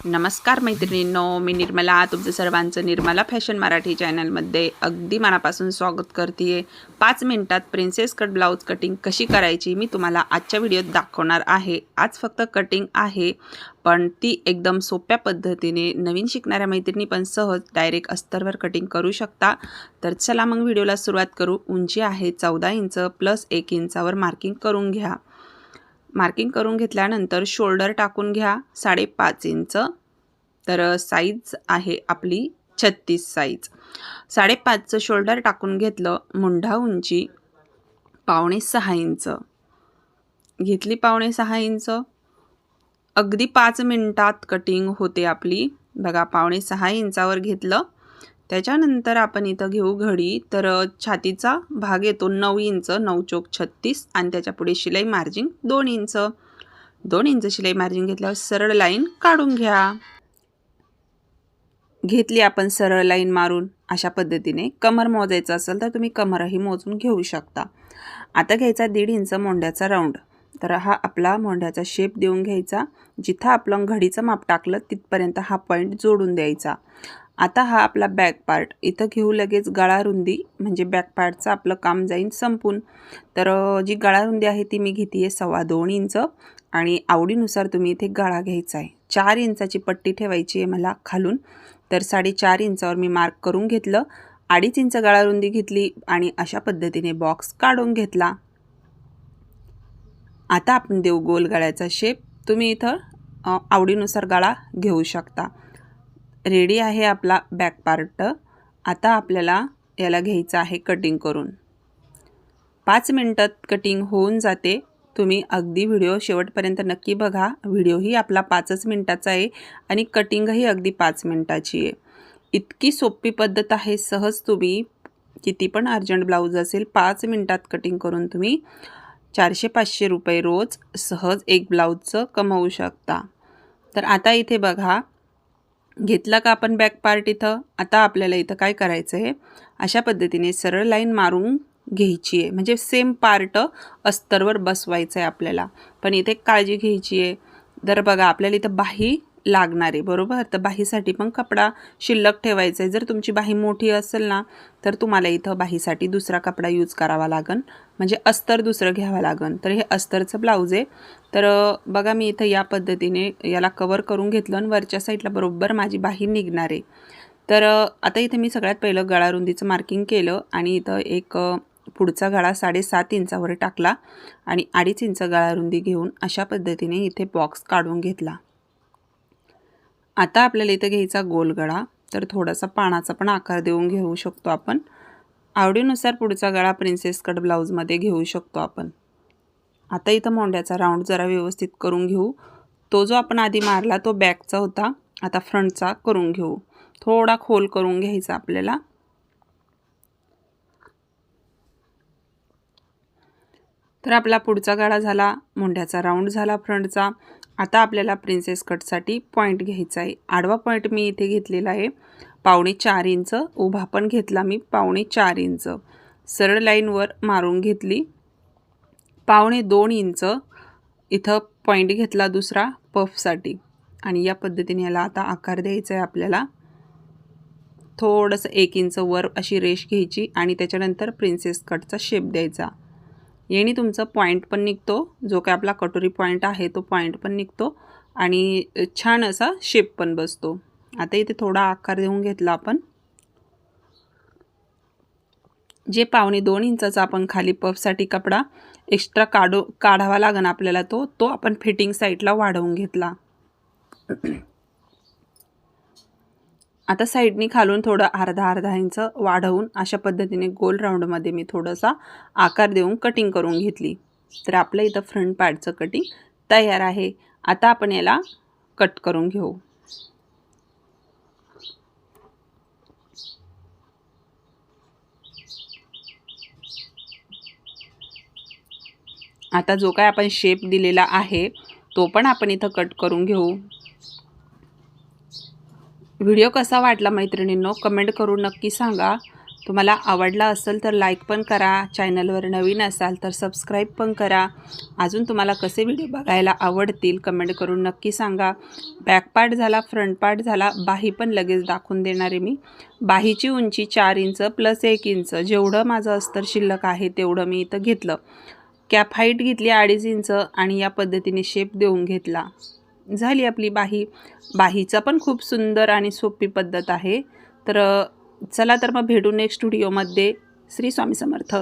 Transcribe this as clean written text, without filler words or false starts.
नमस्कार मैत्रिणींनो, मी निर्मला तुमचं सर्वांचं निर्मला फॅशन मराठी चॅनलमध्ये अगदी मनापासून स्वागत करते. 5 मिनिटात प्रिन्सेस कट ब्लाउज कटिंग कशी करायची मी तुम्हाला आजच्या व्हिडिओत दाखवणार आहे. आज फक्त कटिंग आहे, पण ती एकदम सोप्या पद्धतीने नवीन शिकणाऱ्या मैत्रिणी पण सहज डायरेक्ट अस्तरवर कटिंग करू शकता. तर चला मग व्हिडिओला सुरुवात करू. उंची आहे 14 इंच प्लस 1 इंचावर मार्किंग करून घ्या. मार्किंग करून घेतल्यानंतर शोल्डर टाकून घ्या 5.5 इंच. तर साईज आहे आपली 36 साईज. 5.5चं शोल्डर टाकून घेतलं. मुंढा उंची 5.25 इंच घेतली. 5.25 इंच. अगदी 5 मिनिटात कटिंग होते आपली. बघा 5.25 इंचावर घेतलं. त्याच्यानंतर आपण इथं घेऊ घडी. तर छातीचा भाग येतो 9 इंच, 9 चोक 36 आणि त्याच्या पुढे शिलाई मार्जिन 2 इंच. 2 इंच शिलाई मार्जिन घेतल्यावर सरळ लाईन काढून घ्या. घेतली आपण सरळ लाईन मारून. अशा पद्धतीने कमर मोजायचं असेल तर तुम्ही कमरही मोजून घेऊ शकता. आता घ्यायचा 1.5 इंच मोंढ्याचा राऊंड. तर हा आपला मोंढ्याचा शेप देऊन घ्यायचा. जिथं आपण घडीचं माप टाकलं तिथपर्यंत हा पॉईंट जोडून द्यायचा. आता हा आपला बॅक पार्ट इथं घेऊ. लगेच गळा रुंदी म्हणजे बॅक पार्टचं आपलं काम जाईल संपून. तर जी गळा रुंदी आहे ती मी घेते आहे 2.25 इंच आणि आवडीनुसार तुम्ही इथे गळा घ्यायचा आहे. 4 इंचाची पट्टी ठेवायची आहे मला खालून. तर 4.5 इंचावर मी मार्क करून घेतलं. 2.5 इंच गळा रुंदी घेतली आणि अशा पद्धतीने बॉक्स काढून घेतला. आता आपण देऊ गोल गळ्याचा शेप. तुम्ही इथं आवडीनुसार गळा घेऊ शकता. रेडी आहे आपला बॅक पार्ट. आता आपल्याला याला घ्यायचं आहे कटिंग करून. 5 मिनिटात कटिंग होऊन जाते. तुम्ही अगदी व्हिडिओ शेवटपर्यंत नक्की बघा. व्हिडिओही आपला 5च मिनिटाचा आहे आणि कटिंगही अगदी 5 मिनिटाची आहे. इतकी सोपी पद्धत आहे. सहज तुम्ही किती पण अर्जंट ब्लाऊज असेल 5 मिनिटात कटिंग करून तुम्ही 400-500 रुपये रोज सहज एक ब्लाऊजचं कमवू शकता. तर आता इथे बघा घेतला का आपण बॅक पार्ट इथं. आता आपल्याला इथं काय करायचं आहे, अशा पद्धतीने सरळ लाईन मारून घ्यायची आहे. म्हणजे सेम पार्ट अस्तरवर बसवायचं आहे आपल्याला. पण इथे काळजी घ्यायची आहे. तर बघा आपल्याला इथं बाही लागणार आहे बरोबर. तर बाहीसाठी पण कपडा शिल्लक ठेवायचा आहे. जर तुमची बाही मोठी असेल ना तर तुम्हाला इथं बाहीसाठी दुसरा कपडा यूज करावा लागेल. म्हणजे अस्तर दुसरं घ्यावं लागेल. तर हे अस्तरचं ब्लाऊज आहे. तर बघा मी इथं या पद्धतीने याला कवर करून घेतलं आणि वरच्या साईडला बरोबर माझी बाही निघणार आहे. तर आता इथे मी सगळ्यात पहिलं गळा रुंदीचं मार्किंग केलं आणि इथं एक पुढचा गळा 7.5 इंचावर टाकला आणि 2.5 इंच गळा रुंदी घेऊन अशा पद्धतीने इथे बॉक्स काढून घेतला. आता आपल्याला इथं घ्यायचा गोल गळा. तर थोडासा पानाचा पण आकार देऊन घेऊ शकतो आपण. आवडीनुसार पुढचा गळा प्रिन्सेस कट ब्लाऊजमध्ये घेऊ शकतो आपण. आता इथं मोंढ्याचा राऊंड जरा व्यवस्थित करून घेऊ. तो जो आपण आधी मारला तो बॅकचा होता. आता फ्रंटचा करून घेऊ. थोडा खोल करून घ्यायचा आपल्याला. तर आपला पुढचा गळा झाला. मोंढ्याचा राऊंड झाला फ्रंटचा. आता आपल्याला प्रिन्सेस कटसाठी पॉईंट घ्यायचा आहे. आडवा पॉईंट मी इथे घेतलेला आहे 4.25 इंच. उभा पण घेतला मी 4.25 इंच. सरळ लाईनवर मारून घेतली. 2.25 इंच इथं पॉईंट घेतला दुसरा पफसाठी आणि या पद्धतीने याला आता आकार द्यायचा आहे आपल्याला. थोडंसं 1 इंच वर अशी रेष घ्यायची आणि त्याच्यानंतर प्रिन्सेस कटचा शेप द्यायचा. याने तुमचा पॉईंट पण निघतो. जो काय आपला कटोरी पॉईंट आहे तो पॉईंट पण निघतो आणि छान असा शेप पण बसतो. आता इथे थोडा आकार देऊन घेतला आपण. जे 2.25 इंचाचा आपण खाली पफसाठी कपडा एक्स्ट्रा काढावा लागेल आपल्याला तो आपण फिटिंग साईडला वाढवून घेतला. आता साईडनी खालून थोडं अर्धा इंच वाढवून अशा पद्धतीने गोल राऊंडमध्ये मी थोडासा आकार देऊन कटिंग करून घेतली. तर आपलं इथं फ्रंट पार्टचं कटिंग तयार आहे. आता आपण याला कट करून घेऊ. आता जो काय आपण शेप दिलेला आहे तो पण आपण इथं कट करून घेऊ. व्हिडिओ कसा वाटला मैत्रिणींनो कमेंट करून नक्की सांगा. तुम्हाला आवडला असेल तर लाईक पण करा, चॅनलवर नवीन असाल तर सबस्क्राईब पण करा. अजून तुम्हाला कसे व्हिडिओ बघायला आवडतील कमेंट करून नक्की सांगा. बॅक पार्ट झाला, फ्रंट पार्ट झाला, बाही पण लगेच दाखवून देणार आहे मी. बाहीची उंची 4 इंच प्लस 1 इंच, जेवढं माझं अस्तर शिल्लक आहे तेवढं मी इथं घेतलं. कॅप हाईट घेतली 2.5 इंच आणि या पद्धतीने शेप देऊन घेतला. झाली आपली बाही. बाहीचा पण खूप सुंदर आणि सोपी पद्धत आहे. तर चला तर मग भेटू नेक्स्ट व्हिडिओमध्ये. श्री स्वामी समर्थ.